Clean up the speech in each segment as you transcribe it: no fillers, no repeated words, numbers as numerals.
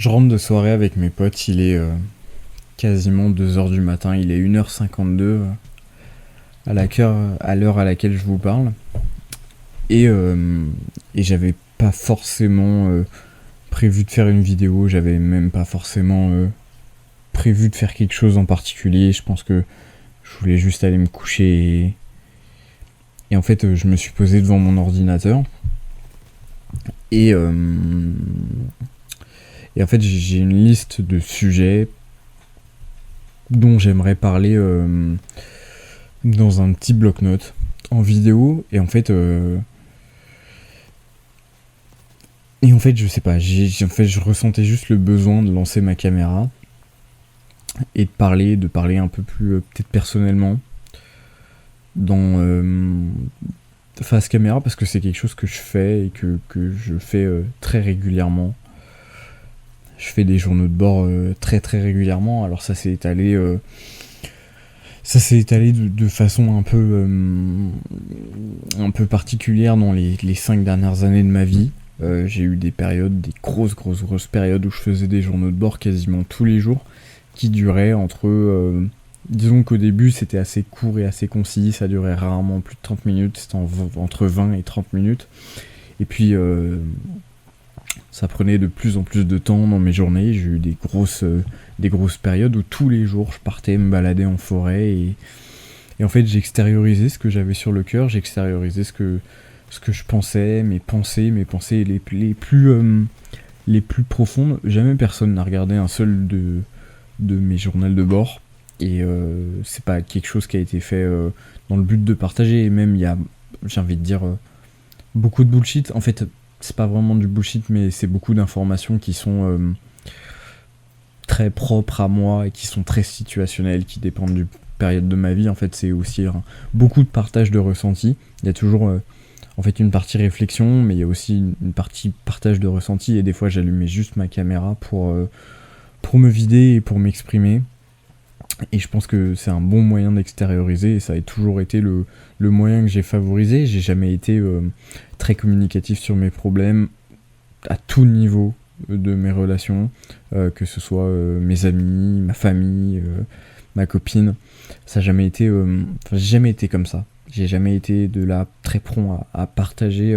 Je rentre de soirée avec mes potes, il est quasiment 2 heures du matin, il est 1h52 à l'heure à laquelle je vous parle. Et, euh, et j'avais pas forcément prévu de faire une vidéo, j'avais même pas forcément prévu de faire quelque chose en particulier. Je pense que je voulais juste aller me coucher et en fait je me suis posé devant mon ordinateur et, euh, et en fait j'ai une liste de sujets dont j'aimerais parler dans un petit bloc-notes en vidéo et en fait je sais pas, je ressentais juste le besoin de lancer ma caméra et de parler un peu plus peut-être personnellement dans face caméra, parce que c'est quelque chose que je fais et que je fais très régulièrement. Je fais des journaux de bord très très régulièrement. Alors ça s'est étalé de façon un peu particulière dans les 5 dernières années de ma vie. J'ai eu des grosses périodes où je faisais des journaux de bord quasiment tous les jours, qui duraient disons qu'au début c'était assez court et assez concis, ça durait rarement plus de 30 minutes, c'était entre 20 et 30 minutes. Et puis ça prenait de plus en plus de temps dans mes journées. J'ai eu des grosses périodes où tous les jours je partais me balader en forêt et en fait j'extériorisais ce que j'avais sur le cœur, j'extériorisais ce que je pensais, mes pensées les plus profondes. Jamais personne n'a regardé un seul de mes journaux de bord. Et c'est pas quelque chose qui a été fait dans le but de partager. Et même il y a, j'ai envie de dire, beaucoup de bullshit. En fait, c'est pas vraiment du bullshit, mais c'est beaucoup d'informations qui sont très propres à moi et qui sont très situationnelles, qui dépendent d'une période de ma vie. En fait, c'est aussi beaucoup de partage de ressentis. Il y a toujours en fait une partie réflexion, mais il y a aussi une partie partage de ressentis. Et des fois, j'allumais juste ma caméra pour me vider et pour m'exprimer. Et je pense que c'est un bon moyen d'extérioriser, et ça a toujours été le moyen que j'ai favorisé. J'ai jamais été très communicatif sur mes problèmes à tout niveau de mes relations, que ce soit mes amis, ma famille, ma copine. Ça a jamais été, j'ai jamais été comme ça. J'ai jamais été de là très prompt à partager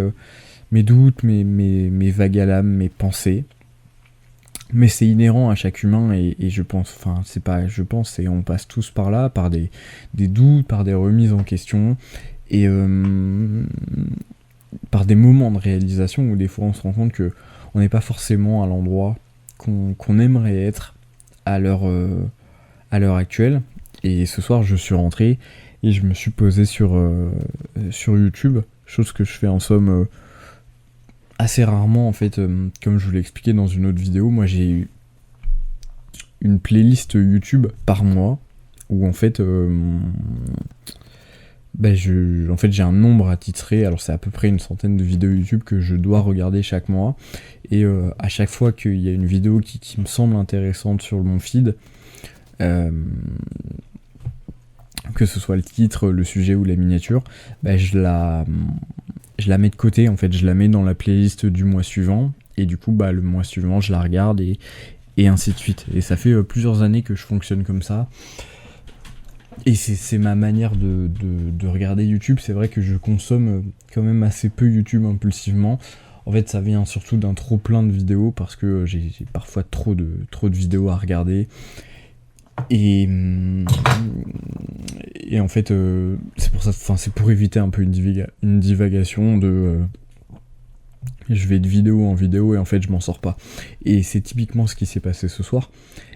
mes doutes, mes vagues à l'âme, mes pensées. Mais c'est inhérent à chaque humain, et je pense, enfin c'est pas je pense, c'est on passe tous par là, par des doutes, par des remises en question, et par des moments de réalisation où des fois on se rend compte que on n'est pas forcément à l'endroit qu'on aimerait être à l'heure actuelle. Et ce soir je suis rentré et je me suis posé sur YouTube, chose que je fais en somme assez rarement en fait. Comme je vous l'ai expliqué dans une autre vidéo, moi j'ai une playlist YouTube par mois où en fait j'ai un nombre attitré. Alors c'est à peu près une centaine de vidéos YouTube que je dois regarder chaque mois, et à chaque fois qu'il y a une vidéo qui me semble intéressante sur mon feed, que ce soit le titre, le sujet ou la miniature, je la mets de côté. En fait, je la mets dans la playlist du mois suivant, et du coup le mois suivant je la regarde, et ainsi de suite. Et ça fait plusieurs années que je fonctionne comme ça, et c'est ma manière de regarder YouTube. C'est vrai que je consomme quand même assez peu YouTube impulsivement. En fait, ça vient surtout d'un trop plein de vidéos, parce que j'ai parfois trop de vidéos à regarder. Et en fait, c'est pour ça, enfin c'est pour éviter un peu une divagation de je vais de vidéo en vidéo, et en fait je m'en sors pas. Et c'est typiquement ce qui s'est passé ce soir.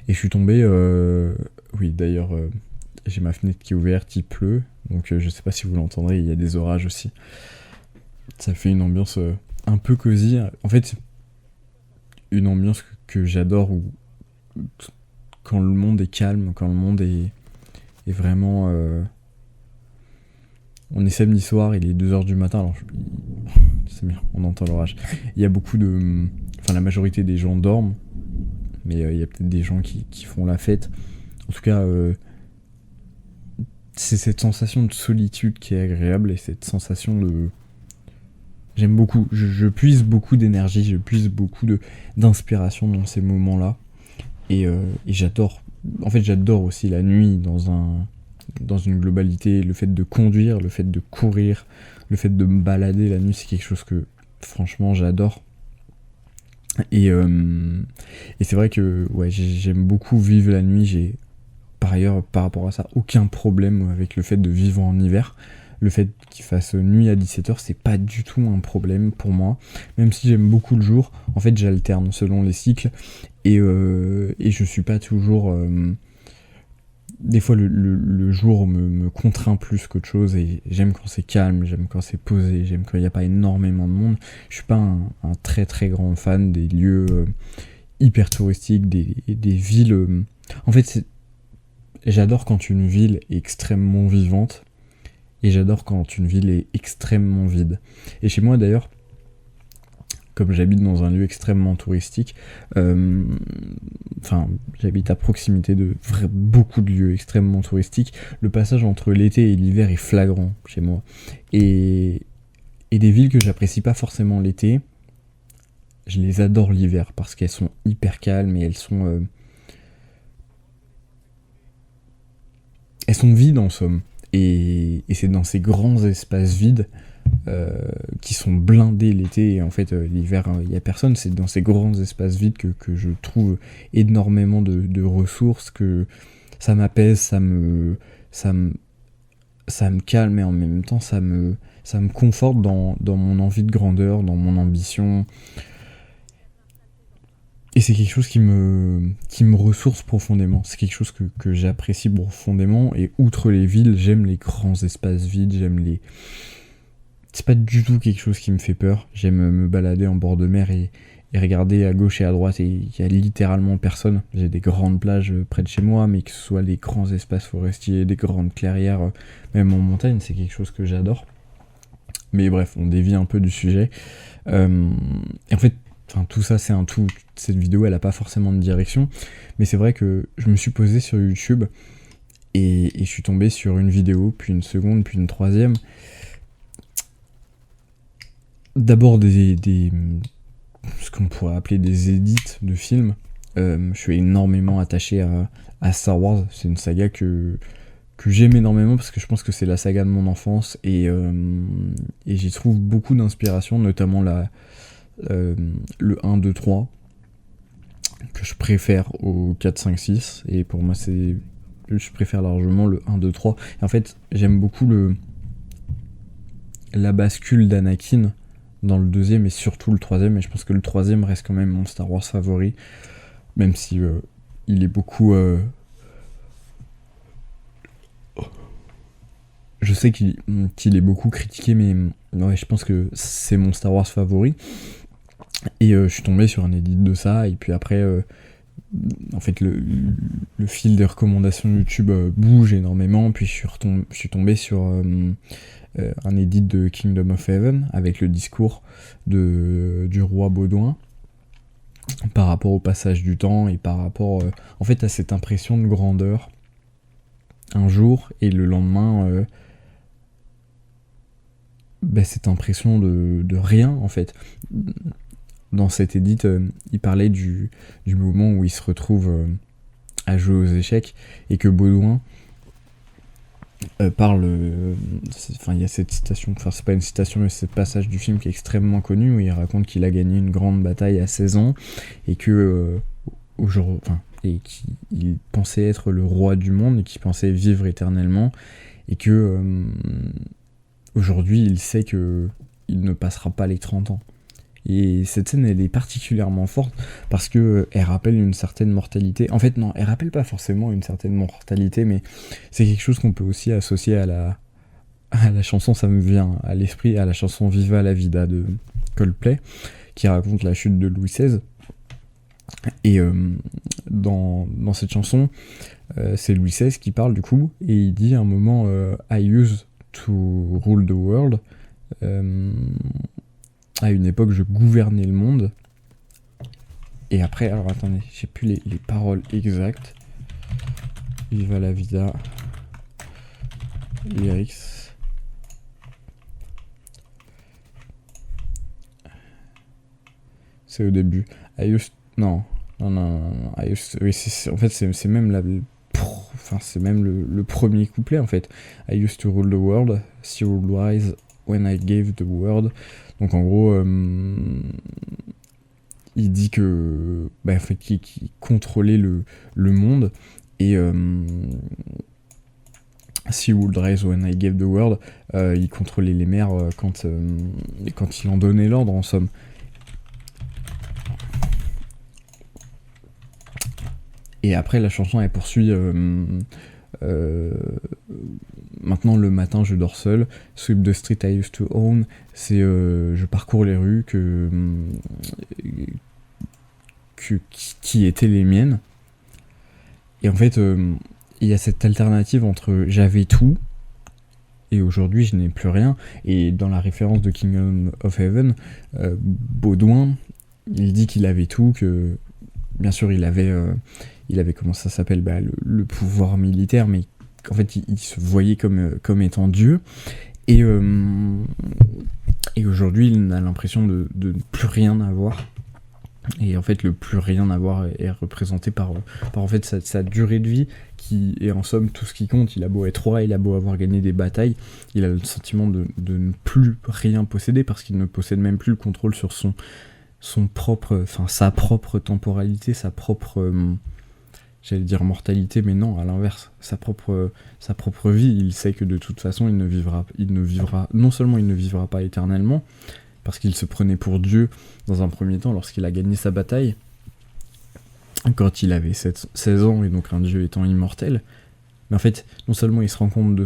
Et je suis tombé, oui d'ailleurs, j'ai ma fenêtre qui est ouverte, il pleut, donc je sais pas si vous l'entendrez, il y a des orages aussi. Ça fait une ambiance un peu cosy. En fait, une ambiance que j'adore, où quand le monde est calme, quand le monde est vraiment... on est samedi soir, il est 2h du matin, alors c'est bien, on entend l'orage. Il y a beaucoup de... Enfin, la majorité des gens dorment, mais il y a peut-être des gens qui font la fête. En tout cas, c'est cette sensation de solitude qui est agréable, et cette sensation de... j'aime beaucoup, je puise beaucoup d'énergie, je puise beaucoup d'inspiration dans ces moments-là. Et j'adore, en fait j'adore aussi la nuit dans une globalité, le fait de conduire, le fait de courir, le fait de me balader la nuit, c'est quelque chose que franchement j'adore. Et c'est vrai que ouais, j'aime beaucoup vivre la nuit, j'ai par ailleurs par rapport à ça aucun problème avec le fait de vivre en hiver. Le fait qu'il fasse nuit à 17h, c'est pas du tout un problème pour moi. Même si j'aime beaucoup le jour, en fait j'alterne selon les cycles et je suis pas toujours. Des fois le jour me contraint plus qu'autre chose et j'aime quand c'est calme, j'aime quand c'est posé, j'aime quand il n'y a pas énormément de monde. Je suis pas un très très grand fan des lieux hyper touristiques, des villes. En fait, j'adore quand une ville est extrêmement vivante et j'adore quand une ville est extrêmement vide. Et chez moi d'ailleurs, comme j'habite dans un lieu extrêmement touristique, j'habite à proximité de beaucoup de lieux extrêmement touristiques, le passage entre l'été et l'hiver est flagrant chez moi. Et des villes que j'apprécie pas forcément l'été, je les adore l'hiver parce qu'elles sont hyper calmes et elles sont vides en somme. Et c'est dans ces grands espaces vides qui sont blindés l'été et en fait l'hiver il n'y a personne, c'est dans ces grands espaces vides que je trouve énormément de ressources, que ça m'apaise, ça me calme et en même temps ça me conforte dans mon envie de grandeur, dans mon ambition. Et c'est quelque chose qui me ressource profondément. C'est quelque chose que j'apprécie profondément. Et outre les villes, j'aime les grands espaces vides, c'est pas du tout quelque chose qui me fait peur. J'aime me balader en bord de mer et regarder à gauche et à droite et il y a littéralement personne. J'ai des grandes plages près de chez moi, mais que ce soit des grands espaces forestiers, des grandes clairières, même en montagne, c'est quelque chose que j'adore. Mais bref, on dévie un peu du sujet. Et en fait, tout ça c'est un tout. Cette vidéo elle a pas forcément de direction, mais c'est vrai que je me suis posé sur YouTube et je suis tombé sur une vidéo, puis une seconde, puis une troisième. D'abord ce qu'on pourrait appeler des edits de films. Je suis énormément attaché à Star Wars, c'est une saga que j'aime énormément parce que je pense que c'est la saga de mon enfance et j'y trouve beaucoup d'inspiration, notamment le 1, 2, 3 que je préfère au 4, 5, 6 et pour moi je préfère largement le 1, 2, 3 et en fait j'aime beaucoup la bascule d'Anakin dans le deuxième et surtout le troisième, et je pense que le troisième reste quand même mon Star Wars favori, même si il est beaucoup je sais qu'il est beaucoup critiqué, mais ouais, je pense que c'est mon Star Wars favori. Et je suis tombé sur un edit de ça, et puis après, en fait, le fil des recommandations YouTube bouge énormément, puis je suis tombé sur un edit de Kingdom of Heaven, avec le discours du roi Baudouin, par rapport au passage du temps, et par rapport, en fait, à cette impression de grandeur, un jour, et le lendemain... cette impression de rien en fait. Dans cet edit, il parlait du moment où il se retrouve à jouer aux échecs et que Baudouin parle. Il y a cette citation, c'est pas une citation, mais c'est ce passage du film qui est extrêmement connu où il raconte qu'il a gagné une grande bataille à 16 ans et que et qu'il pensait être le roi du monde et qu'il pensait vivre éternellement et que aujourd'hui, il sait qu'il ne passera pas les 30 ans. Et cette scène, elle est particulièrement forte parce que elle rappelle une certaine mortalité. En fait, non, elle rappelle pas forcément une certaine mortalité, mais c'est quelque chose qu'on peut aussi associer à la chanson, ça me vient à l'esprit, à la chanson Viva la Vida de Coldplay, qui raconte la chute de Louis XVI. Et dans cette chanson, c'est Louis XVI qui parle du coup, et il dit à un moment I used to rule the world. À une époque, je gouvernais le monde. Et après, alors attendez, j'ai plus les paroles exactes. Viva la vida. Lyrics. C'est au début. I used... Non. Non. Oui, en fait, c'est même enfin, c'est même le premier couplet, en fait. I used to rule the world, she ruled wise when I gave the word. Donc, en gros, il dit que... Bah, en fait, qu'il contrôlait le monde. Et... She ruled wise when I gave the word. Il contrôlait les mers quand il en donnait l'ordre, en somme. Et après, la chanson, elle poursuit. Maintenant, le matin, je dors seul. Sweep the street I used to own. C'est je parcours les rues qui étaient les miennes. Et en fait, il y a cette alternative entre j'avais tout et aujourd'hui, je n'ai plus rien. Et dans la référence de Kingdom of Heaven, Baudouin, il dit qu'il avait tout, que bien sûr, il avait comment ça s'appelle, le pouvoir militaire, mais en fait il se voyait comme étant Dieu, et aujourd'hui il a l'impression de ne plus rien avoir, et en fait le plus rien avoir est représenté par en fait sa durée de vie, qui est en somme tout ce qui compte. Il a beau être roi, il a beau avoir gagné des batailles, il a le sentiment de ne plus rien posséder, parce qu'il ne possède même plus le contrôle sur sa propre temporalité, sa propre j'allais dire mortalité, mais non, à l'inverse, sa propre vie. Il sait que de toute façon, non seulement il ne vivra pas éternellement, parce qu'il se prenait pour Dieu dans un premier temps lorsqu'il a gagné sa bataille, quand il avait 16 ans, et donc un Dieu étant immortel. Mais en fait, non seulement il se rend compte de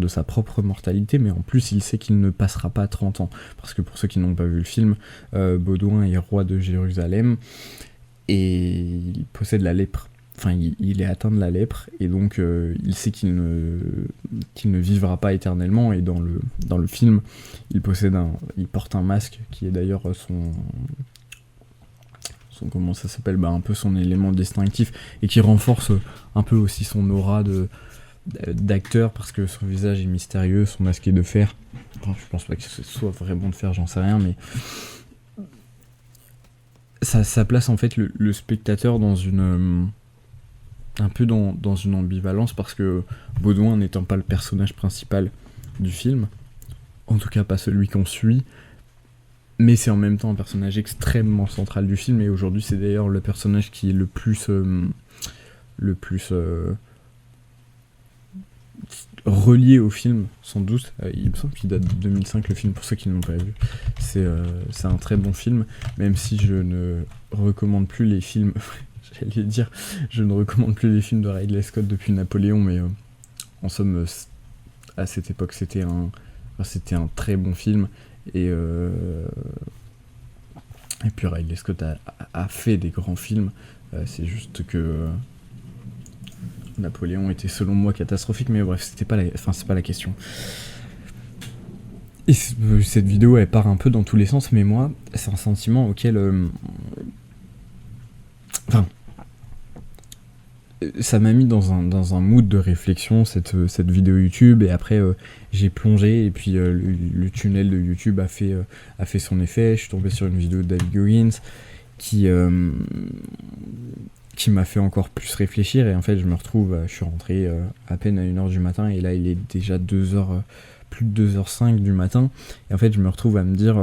sa propre mortalité, mais en plus il sait qu'il ne passera pas 30 ans. Parce que pour ceux qui n'ont pas vu le film, Baudouin est roi de Jérusalem, et il possède la lèpre. Enfin, il est atteint de la lèpre, et donc il sait qu'il ne vivra pas éternellement. Et dans le film, il porte un masque qui est d'ailleurs son comment ça s'appelle, un peu son élément distinctif, et qui renforce un peu aussi son aura d'acteur, parce que son visage est mystérieux, son masque est de fer. Enfin, je pense pas que ce soit vraiment de fer, j'en sais rien, mais ça place en fait le spectateur dans un peu dans une ambivalence, parce que Baudouin n'étant pas le personnage principal du film, en tout cas pas celui qu'on suit, mais c'est en même temps un personnage extrêmement central du film, et aujourd'hui c'est d'ailleurs le personnage qui est le plus relié au film, sans doute. Il me semble qu'il date de 2005, le film, pour ceux qui ne l'ont pas vu. C'est un très bon film, même si je ne recommande plus les films je ne recommande plus les films de Ridley Scott depuis Napoléon, mais en somme, à cette époque c'était un très bon film. Et puis Ridley Scott a fait des grands films, c'est juste que Napoléon était selon moi catastrophique, mais bref, c'est pas la question. Et cette vidéo, elle part un peu dans tous les sens, mais moi, c'est un sentiment auquel ça m'a mis dans un mood de réflexion, cette vidéo YouTube, et après j'ai plongé, et puis le tunnel de YouTube a fait son effet. Je suis tombé sur une vidéo de David Goggins qui m'a fait encore plus réfléchir, et en fait je suis rentré à peine à 1h du matin, et là il est déjà 2h, plus de 2h05 du matin, et en fait je me retrouve à me dire,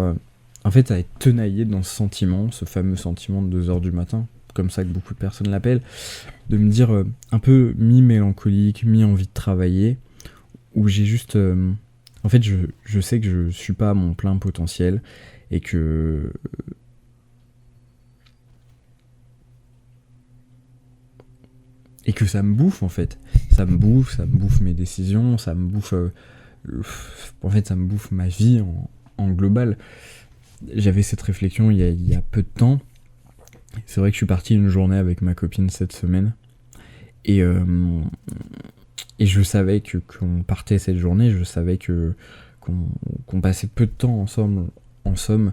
en fait à être tenaillé dans ce fameux sentiment de 2h du matin, comme ça que beaucoup de personnes l'appellent, de me dire un peu mi-mélancolique, mi-envie de travailler, où j'ai juste... en fait, je sais que je suis pas à mon plein potentiel, et que... ça me bouffe, en fait. Ça me bouffe mes décisions, ça me bouffe... en fait, ça me bouffe ma vie en global. J'avais cette réflexion il y a peu de temps. C'est vrai que je suis parti une journée avec ma copine cette semaine, et je savais qu'on partait cette journée, je savais qu'on passait peu de temps ensemble, en somme.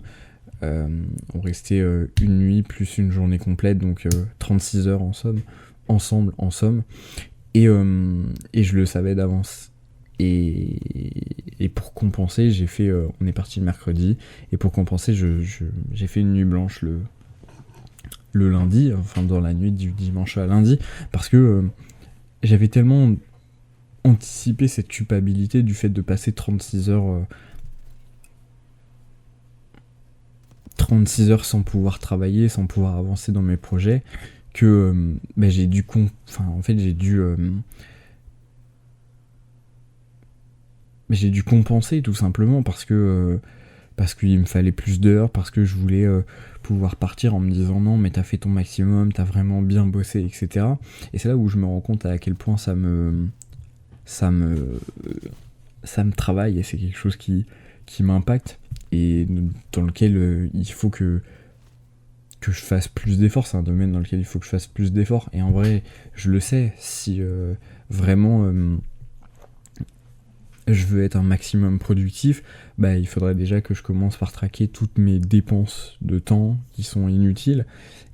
On restait une nuit plus une journée complète, donc 36 heures en somme, ensemble, en somme, et je le savais d'avance. Et pour compenser, on est parti le mercredi, et pour compenser, j'ai fait une nuit blanche le lundi, enfin dans la nuit du dimanche à lundi, parce que j'avais tellement anticipé cette culpabilité du fait de passer 36 heures sans pouvoir travailler, sans pouvoir avancer dans mes projets, que j'ai dû j'ai dû compenser tout simplement parce qu'il me fallait plus d'heures, parce que je voulais pouvoir partir en me disant non mais t'as fait ton maximum, t'as vraiment bien bossé, etc. Et c'est là où je me rends compte à quel point ça me travaille, et c'est quelque chose qui m'impacte et dans lequel il faut que je fasse plus d'efforts. C'est un domaine dans lequel il faut que je fasse plus d'efforts, et en vrai je le sais, si vraiment je veux être un maximum productif, il faudrait déjà que je commence par traquer toutes mes dépenses de temps qui sont inutiles,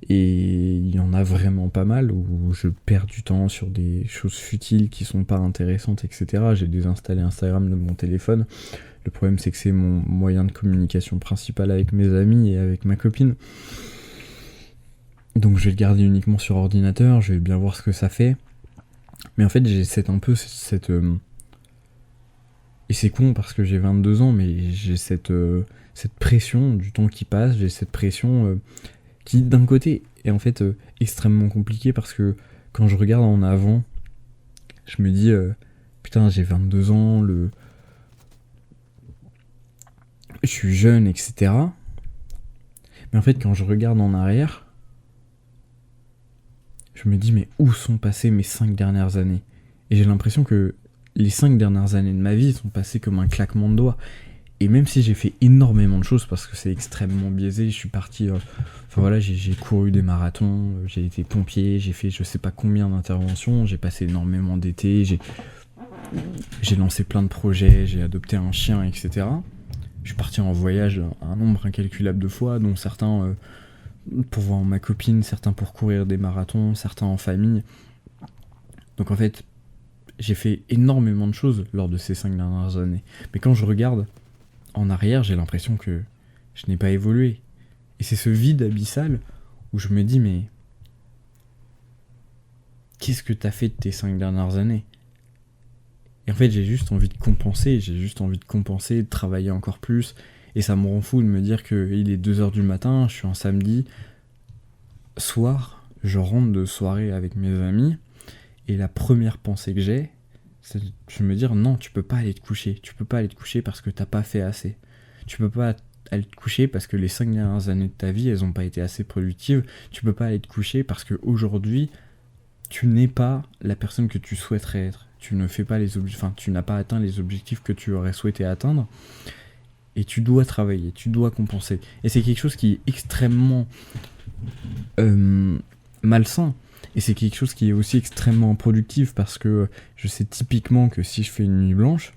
et il y en a vraiment pas mal où je perds du temps sur des choses futiles qui sont pas intéressantes, etc. J'ai désinstallé Instagram de mon téléphone. Le problème, c'est que c'est mon moyen de communication principal avec mes amis et avec ma copine, donc je vais le garder uniquement sur ordinateur, je vais bien voir ce que ça fait. Mais en fait j'ai cette et c'est con parce que j'ai 22 ans, mais j'ai cette pression du temps qui passe, j'ai cette pression qui d'un côté est en fait extrêmement compliquée, parce que quand je regarde en avant, je me dis putain, j'ai 22 ans, je suis jeune, etc. Mais en fait quand je regarde en arrière, je me dis mais où sont passées mes 5 dernières années ? Et j'ai l'impression que les 5 dernières années de ma vie sont passées comme un claquement de doigts. Et même si j'ai fait énormément de choses, parce que c'est extrêmement biaisé, je suis parti... j'ai couru des marathons, j'ai été pompier, j'ai fait je sais pas combien d'interventions, j'ai passé énormément d'été, j'ai lancé plein de projets, j'ai adopté un chien, etc. Je suis parti en voyage un nombre incalculable de fois, dont certains pour voir ma copine, certains pour courir des marathons, certains en famille. Donc en fait, j'ai fait énormément de choses lors de ces 5 dernières années. Mais quand je regarde en arrière, j'ai l'impression que je n'ai pas évolué. Et c'est ce vide abyssal où je me dis mais qu'est-ce que t'as fait de tes 5 dernières années ? Et en fait j'ai juste envie de compenser, de travailler encore plus. Et ça me rend fou de me dire qu'il est 2h du matin, je suis un samedi soir, je rentre de soirée avec mes amis, et la première pensée que j'ai, c'est de me dire non, tu peux pas aller te coucher parce que t'as pas fait assez. Tu peux pas aller te coucher parce que les 5 dernières années de ta vie, elles ont pas été assez productives. Tu peux pas aller te coucher parce que aujourd'hui, tu n'es pas la personne que tu souhaiterais être. Tu ne fais pas tu n'as pas atteint les objectifs que tu aurais souhaité atteindre. Et tu dois travailler, tu dois compenser. Et c'est quelque chose qui est extrêmement malsain. Et c'est quelque chose qui est aussi extrêmement productif, parce que je sais typiquement que si je fais une nuit blanche,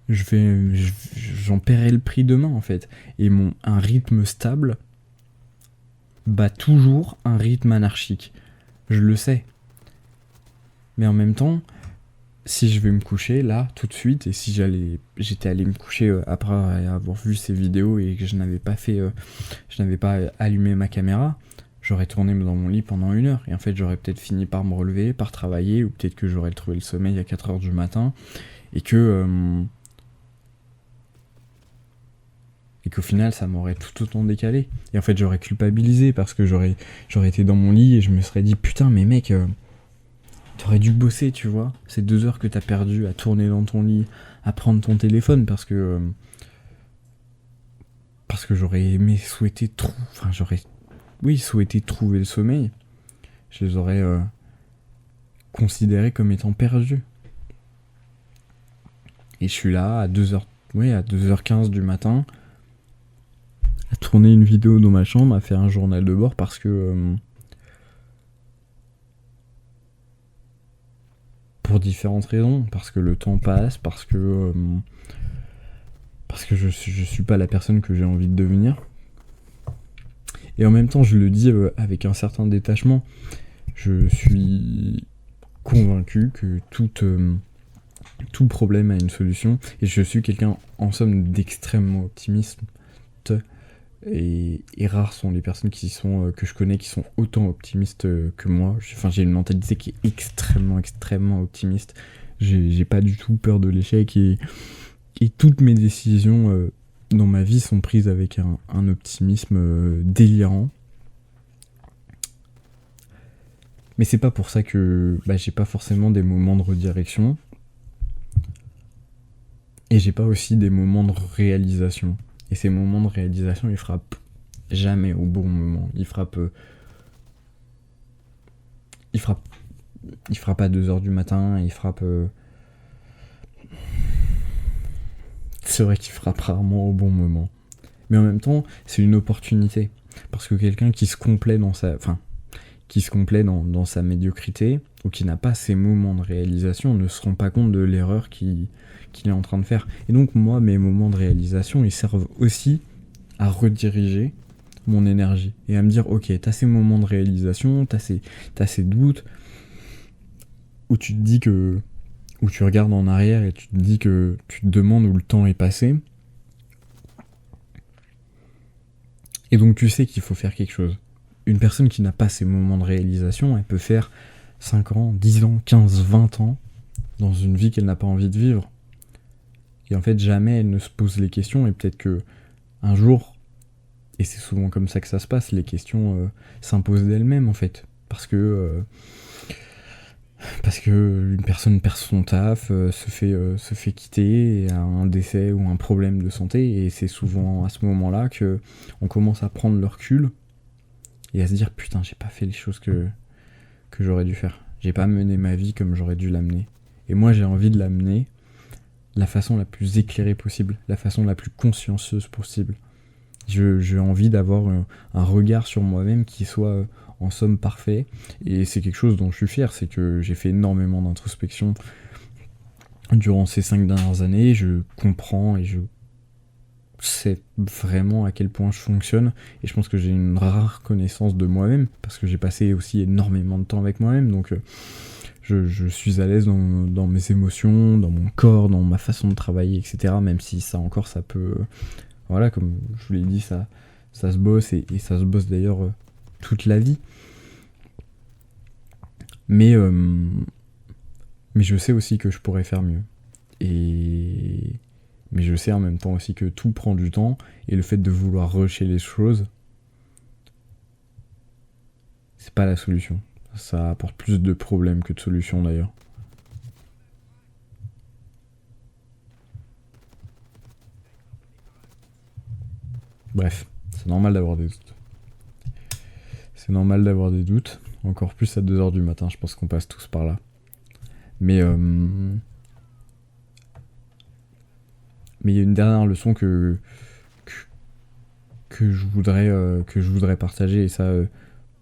j'en paierai le prix demain en fait. Et un rythme stable bat toujours un rythme anarchique. Je le sais. Mais en même temps, si je vais me coucher là tout de suite, et si j'étais allé me coucher après avoir vu ces vidéos et que je n'avais pas allumé ma caméra, j'aurais tourné dans mon lit pendant 1 heure, et en fait j'aurais peut-être fini par me relever, par travailler, ou peut-être que j'aurais trouvé le sommeil à 4h du matin, et qu'au final ça m'aurait tout autant décalé. Et en fait j'aurais culpabilisé parce que j'aurais été dans mon lit et je me serais dit putain mais mec, t'aurais dû bosser, tu vois, ces 2 heures que t'as perdu à tourner dans ton lit, à prendre ton téléphone, parce que j'aurais aimé souhaité trouver le sommeil, je les aurais considérés comme étant perdus. Et je suis là à 2h15 du matin, à tourner une vidéo dans ma chambre, à faire un journal de bord, parce que pour différentes raisons, parce que le temps passe, parce que je suis pas la personne que j'ai envie de devenir. Et en même temps, je le dis avec un certain détachement, je suis convaincu que toute tout problème a une solution, et je suis quelqu'un en somme d'extrêmement optimiste, et rares sont les personnes que je connais qui sont autant optimistes que moi. J'ai une mentalité qui est extrêmement optimiste. J'ai pas du tout peur de l'échec, et toutes mes décisions dans ma vie sont prises avec un optimisme délirant. Mais c'est pas pour ça que j'ai pas forcément des moments de redirection. Et j'ai pas aussi des moments de réalisation. Et ces moments de réalisation, ils frappent jamais au bon moment. Ils frappent à 2h du matin, c'est vrai qu'il frappe rarement au bon moment. Mais en même temps, c'est une opportunité. Parce que quelqu'un qui se complaît dans sa médiocrité, ou qui n'a pas ces moments de réalisation, ne se rend pas compte de l'erreur qu'il est en train de faire. Et donc moi, mes moments de réalisation, ils servent aussi à rediriger mon énergie, et à me dire, ok, t'as ces moments de réalisation, t'as ces doutes, où tu te dis où tu regardes en arrière et tu te dis que tu te demandes où le temps est passé, et donc tu sais qu'il faut faire quelque chose. Une personne qui n'a pas ces moments de réalisation, elle peut faire 5 ans, 10 ans, 15, 20 ans dans une vie qu'elle n'a pas envie de vivre. Et en fait, jamais elle ne se pose les questions, et peut-être que un jour, et c'est souvent comme ça que ça se passe, les questions s'imposent d'elles-mêmes en fait. Parce que une personne perd son taf, se fait quitter, et a un décès ou un problème de santé, et c'est souvent à ce moment-là que on commence à prendre le recul et à se dire, putain, j'ai pas fait les choses que j'aurais dû faire. J'ai pas mené ma vie comme j'aurais dû l'amener. Et moi, j'ai envie de l'amener de la façon la plus éclairée possible, la façon la plus consciencieuse possible. J'ai envie d'avoir un regard sur moi-même qui soit en somme parfait, et c'est quelque chose dont je suis fier, c'est que j'ai fait énormément d'introspection durant ces 5 dernières années. Je comprends et je sais vraiment à quel point je fonctionne, et je pense que j'ai une rare connaissance de moi-même, parce que j'ai passé aussi énormément de temps avec moi-même, donc je suis à l'aise dans mes émotions, dans mon corps, dans ma façon de travailler, etc. Même si ça encore, ça peut... Voilà, comme je vous l'ai dit, ça se bosse, et ça se bosse d'ailleurs toute la vie. Mais je sais aussi que je pourrais faire mieux. Mais je sais en même temps aussi que tout prend du temps, et le fait de vouloir rusher les choses, c'est pas la solution. Ça apporte plus de problèmes que de solutions d'ailleurs. Bref, c'est normal d'avoir des doutes. C'est normal d'avoir des doutes, encore plus à 2h du matin, je pense qu'on passe tous par là. Mais il y a une dernière leçon que je voudrais partager, et ça,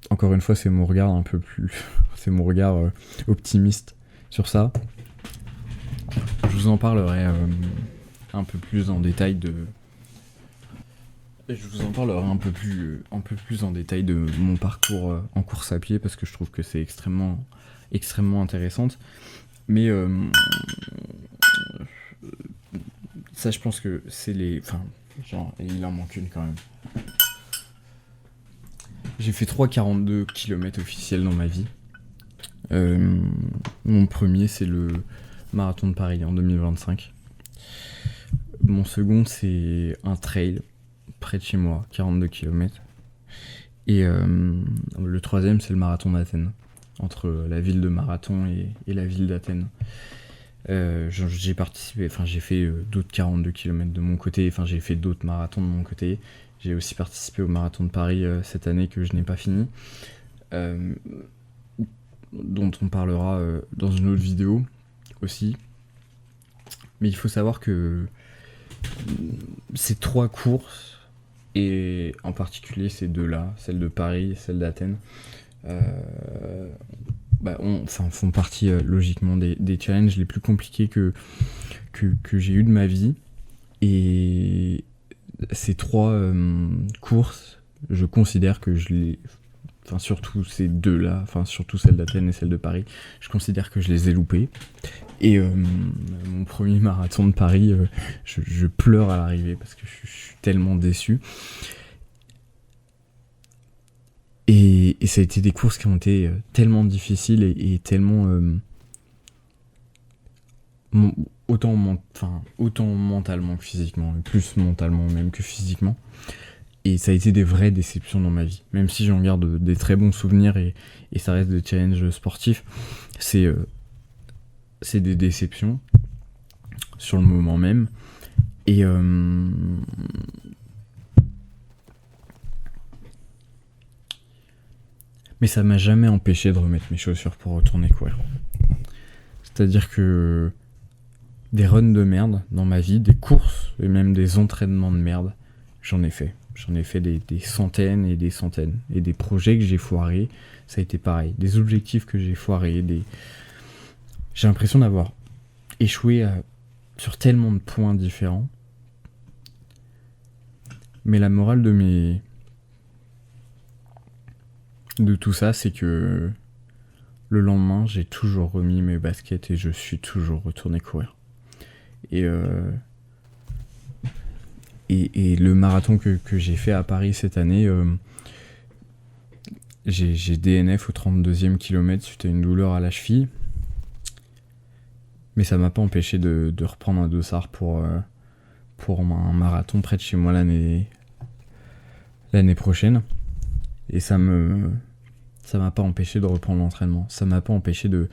encore une fois, c'est mon regard un peu plus... c'est mon regard optimiste sur ça. Je vous en parlerai un peu plus en détail Je vous en parlerai un peu plus en détail de mon parcours en course à pied, parce que je trouve que c'est extrêmement intéressante. Mais ça, je pense que c'est les... Enfin, genre, il en manque une quand même. J'ai fait 3,42 km officiels dans ma vie. Mon premier, c'est le marathon de Paris en 2025. Mon second, c'est un trail près de chez moi, 42 km. Et le troisième, c'est le marathon d'Athènes, entre la ville de Marathon et la ville d'Athènes. J'ai participé, j'ai fait d'autres 42 km de mon côté, j'ai fait d'autres marathons de mon côté. J'ai aussi participé au marathon de Paris cette année que je n'ai pas fini, dont on parlera dans une autre vidéo aussi. Mais il faut savoir que ces 3 courses, et en particulier ces 2-là, celle de Paris et celle d'Athènes, font partie logiquement des challenges les plus compliqués que j'ai eu de ma vie. Et ces 3 courses, je considère que je enfin surtout ces deux-là, enfin surtout celle d'Athènes et celle de Paris, je considère que je les ai loupées. Et mon premier marathon de Paris, je pleure à l'arrivée parce que je suis tellement déçu. Et ça a été des courses qui ont été tellement difficiles et tellement... autant mentalement que physiquement, et plus mentalement même que physiquement. Et ça a été des vraies déceptions dans ma vie. Même si j'en garde des très bons souvenirs et ça reste des challenges sportifs, c'est des déceptions sur le moment même. Et mais ça m'a jamais empêché de remettre mes chaussures pour retourner courir. C'est-à-dire que des runs de merde dans ma vie, des courses et même des entraînements de merde, j'en ai fait. J'en ai fait des centaines et des centaines. Et des projets que j'ai foirés, ça a été pareil. Des objectifs que j'ai foirés, j'ai l'impression d'avoir échoué sur tellement de points différents. Mais la morale de tout ça, c'est que le lendemain, j'ai toujours remis mes baskets et je suis toujours retourné courir. Et le marathon que j'ai fait à Paris cette année, j'ai DNF au 32e kilomètre suite à une douleur à la cheville. Mais ça m'a pas empêché de reprendre un dossard pour un marathon près de chez moi l'année prochaine. Et ça m'a pas empêché de reprendre l'entraînement. Ça m'a pas empêché de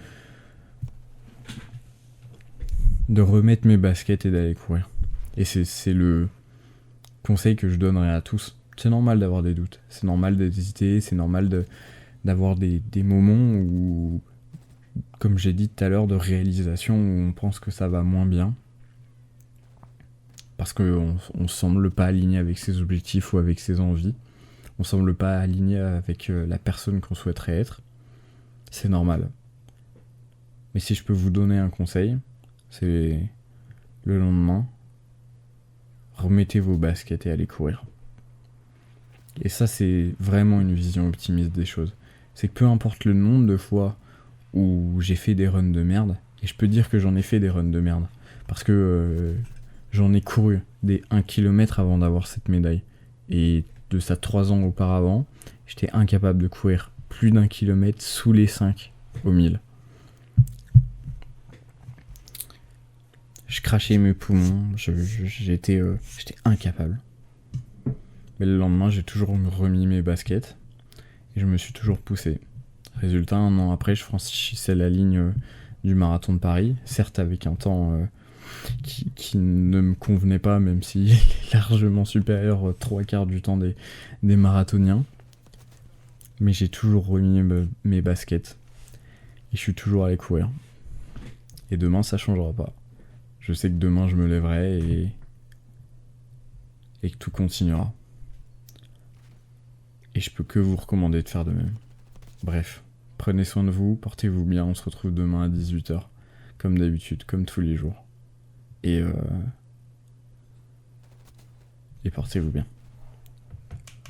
remettre mes baskets et d'aller courir. Et c'est le conseil que je donnerais à tous. C'est normal d'avoir des doutes, c'est normal d'hésiter, c'est normal d'avoir des moments où, comme j'ai dit tout à l'heure, de réalisation où on pense que ça va moins bien. Parce qu'on semble pas aligné avec ses objectifs ou avec ses envies. On semble pas aligné avec la personne qu'on souhaiterait être. C'est normal. Mais si je peux vous donner un conseil, c'est le lendemain, remettez vos baskets et allez courir. Et ça, c'est vraiment une vision optimiste des choses. C'est que peu importe le nombre de fois où j'ai fait des runs de merde, et je peux dire que j'en ai fait des runs de merde, parce que j'en ai couru des 1 km avant d'avoir cette médaille. Et de ça 3 ans auparavant, j'étais incapable de courir plus d'1 kilomètre sous les 5 au 1000. Je crachais mes poumons, j'étais incapable. Mais le lendemain, j'ai toujours remis mes baskets et je me suis toujours poussé. Résultat, 1 an après, je franchissais la ligne du marathon de Paris, certes avec un temps qui ne me convenait pas, même s'il est largement supérieur 3/4 du temps des marathoniens. Mais j'ai toujours remis mes baskets et je suis toujours allé courir. Et demain, ça changera pas. Je sais que demain, je me lèverai et que tout continuera. Et je peux que vous recommander de faire de même. Bref, prenez soin de vous, portez-vous bien, on se retrouve demain à 18h, comme d'habitude, comme tous les jours. Et portez-vous bien.